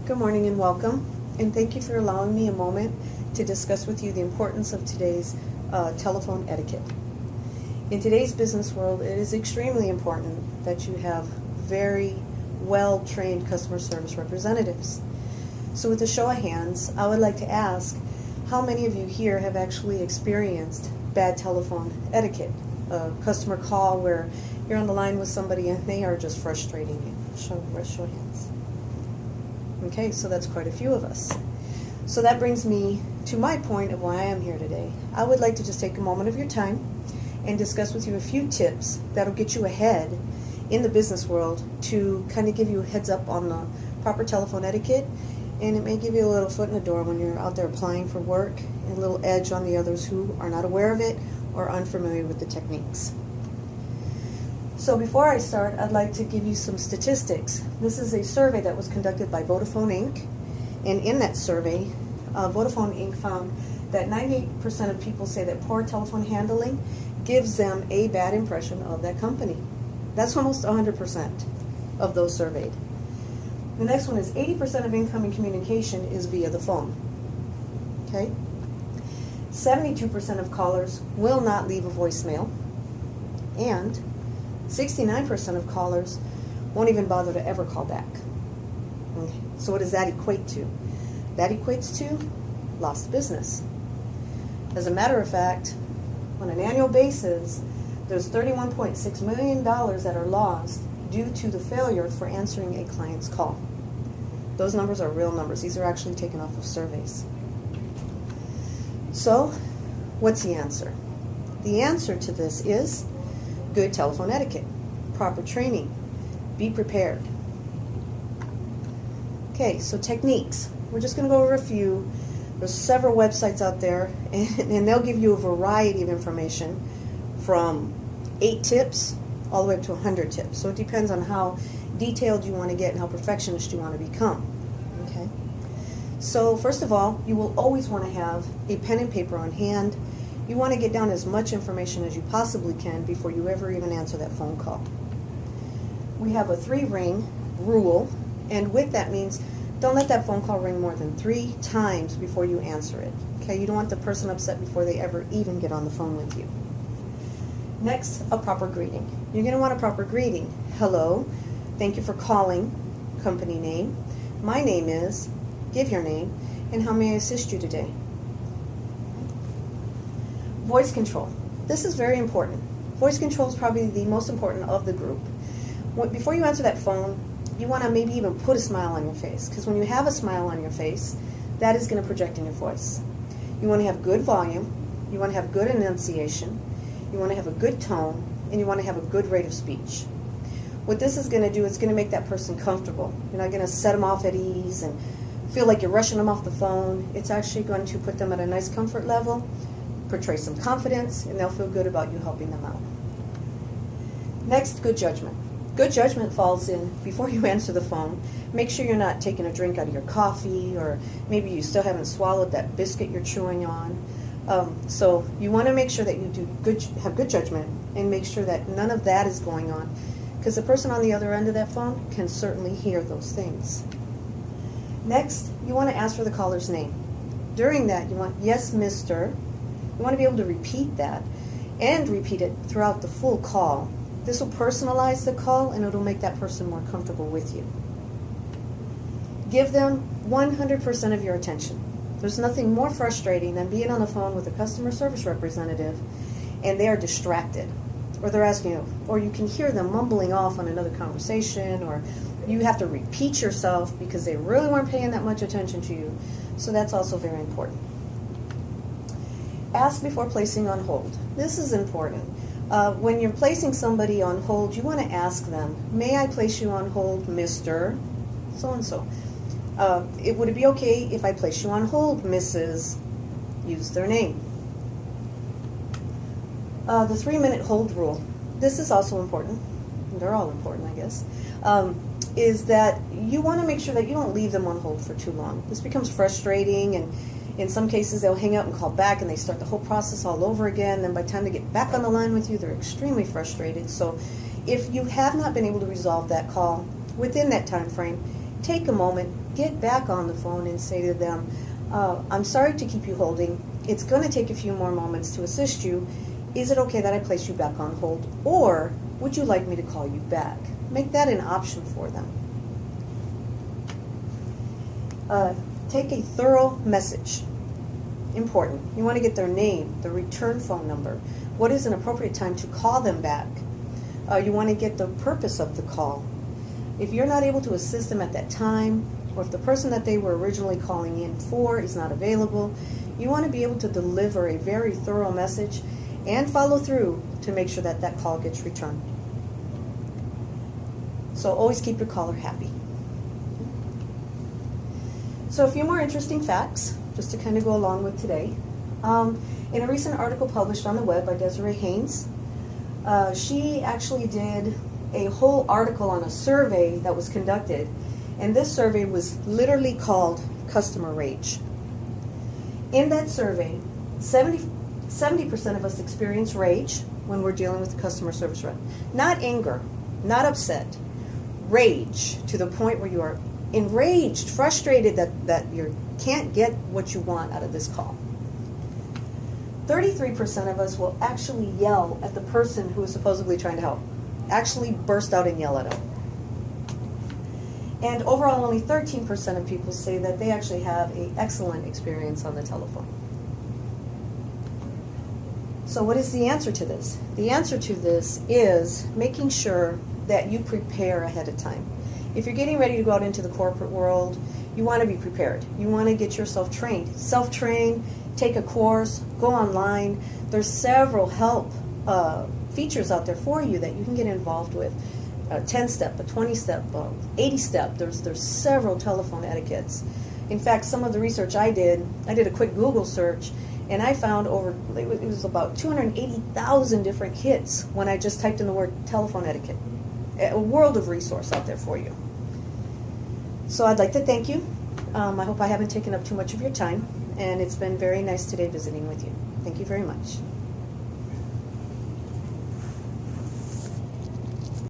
Good morning and welcome, and thank you for allowing me a moment to discuss with you the importance of today's telephone etiquette. In today's business world, it is extremely important that you have very well-trained customer service representatives. So with a show of hands, I would like to ask, how many of you here have actually experienced bad telephone etiquette? A customer call where you're on the line with somebody and they are just frustrating you. Show of hands. Okay, so that's quite a few of us. So that brings me to my point of why I am here today. I would like to just take a moment of your time and discuss with you a few tips that'll get you ahead in the business world to kind of give you a heads up on the proper telephone etiquette, and it may give you a little foot in the door when you're out there applying for work, and a little edge on the others who are not aware of it or unfamiliar with the techniques. So before I start, I'd like to give you some statistics. This is a survey that was conducted by Vodafone Inc. And in that survey, Vodafone Inc. found that 98% of people say that poor telephone handling gives them a bad impression of that company. That's almost 100% of those surveyed. The next one is 80% of incoming communication is via the phone. Okay? 72% of callers will not leave a voicemail, and 69% of callers won't even bother to ever call back. Okay. So what does that equate to? That equates to lost business. As a matter of fact, on an annual basis, there's $31.6 million that are lost due to the failure for answering a client's call. Those numbers are real numbers. These are actually taken off of surveys. So, what's the answer? The answer to this is good telephone etiquette, proper training, be prepared. Okay, so techniques. We're just going to go over a few. There's several websites out there, and they'll give you a variety of information from 8 tips all the way up to 100 tips. So it depends on how detailed you want to get and how perfectionist you want to become. Okay. So first of all, you will always want to have a pen and paper on hand. You want to get down as much information as you possibly can before you ever even answer that phone call. We have a 3-ring rule, and with that means don't let that phone call ring more than 3 times before you answer it. Okay, you don't want the person upset before they ever even get on the phone with you. Next, a proper greeting. You're going to want a proper greeting. Hello, thank you for calling, company name. My name is, give your name, and how may I assist you today? Voice control. This is very important. Voice control is probably the most important of the group. Before you answer that phone, you want to maybe even put a smile on your face, because when you have a smile on your face, that is going to project in your voice. You want to have good volume, you want to have good enunciation, you want to have a good tone, and you want to have a good rate of speech. What this is going to do, it's going to make that person comfortable. You're not going to set them off at ease and feel like you're rushing them off the phone. It's actually going to put them at a nice comfort level, portray some confidence, and they'll feel good about you helping them out. Next, good judgment. Good judgment falls in before you answer the phone. Make sure you're not taking a drink out of your coffee, or maybe you still haven't swallowed that biscuit you're chewing on. So you want to make sure that you have good judgment and make sure that none of that is going on, because the person on the other end of that phone can certainly hear those things. Next, you want to ask for the caller's name. During that, you want, yes, Mr. You want to be able to repeat that and repeat it throughout the full call. This will personalize the call, and it'll make that person more comfortable with you. Give them 100% of your attention. There's nothing more frustrating than being on the phone with a customer service representative and they are distracted, or they're asking you, or you can hear them mumbling off on another conversation, or you have to repeat yourself because they really weren't paying that much attention to you. So that's also very important. Ask before placing on hold. This is important. When you're placing somebody on hold, you want to ask them, may I place you on hold, Mr. So-and-so? Would it be okay if I place you on hold, Mrs. Use their name. The 3-minute hold rule. This is also important. They're all important, I guess. Is that you want to make sure that you don't leave them on hold for too long. This becomes frustrating, and in some cases they'll hang up and call back and they start the whole process all over again. Then by the time they get back on the line with you, they're extremely frustrated. So if you have not been able to resolve that call within that time frame, take a moment, get back on the phone and say to them, I'm sorry to keep you holding. It's going to take a few more moments to assist you. Is it okay that I place you back on hold? Or would you like me to call you back? Make that an option for them. Take a thorough message. Important. You want to get their name, the return phone number. What is an appropriate time to call them back? You want to get the purpose of the call. If you're not able to assist them at that time, or if the person that they were originally calling in for is not available, you want to be able to deliver a very thorough message and follow through to make sure that that call gets returned. So always keep your caller happy. So a few more interesting facts, just to kind of go along with today. In a recent article published on the web by Desiree Haynes, she actually did a whole article on a survey that was conducted, and this survey was literally called Customer Rage. In that survey, 70% of us experience rage when we're dealing with the customer service rep. Not anger, not upset, rage to the point where you are enraged, frustrated that you can't get what you want out of this call. 33% of us will actually yell at the person who is supposedly trying to help. Actually burst out and yell at them. And overall, only 13% of people say that they actually have an excellent experience on the telephone. So what is the answer to this? The answer to this is making sure that you prepare ahead of time. If you're getting ready to go out into the corporate world, you want to be prepared. You want to get yourself trained. Self-train, take a course, go online. There's several help features out there for you that you can get involved with. A 10-step, a 20-step, 80-step. There's several telephone etiquettes. In fact, some of the research I did a quick Google search, and I found it was about 280,000 different hits when I just typed in the word telephone etiquette. A world of resource out there for you. So I'd like to thank you. I hope I haven't taken up too much of your time, and it's been very nice today visiting with you. Thank you very much.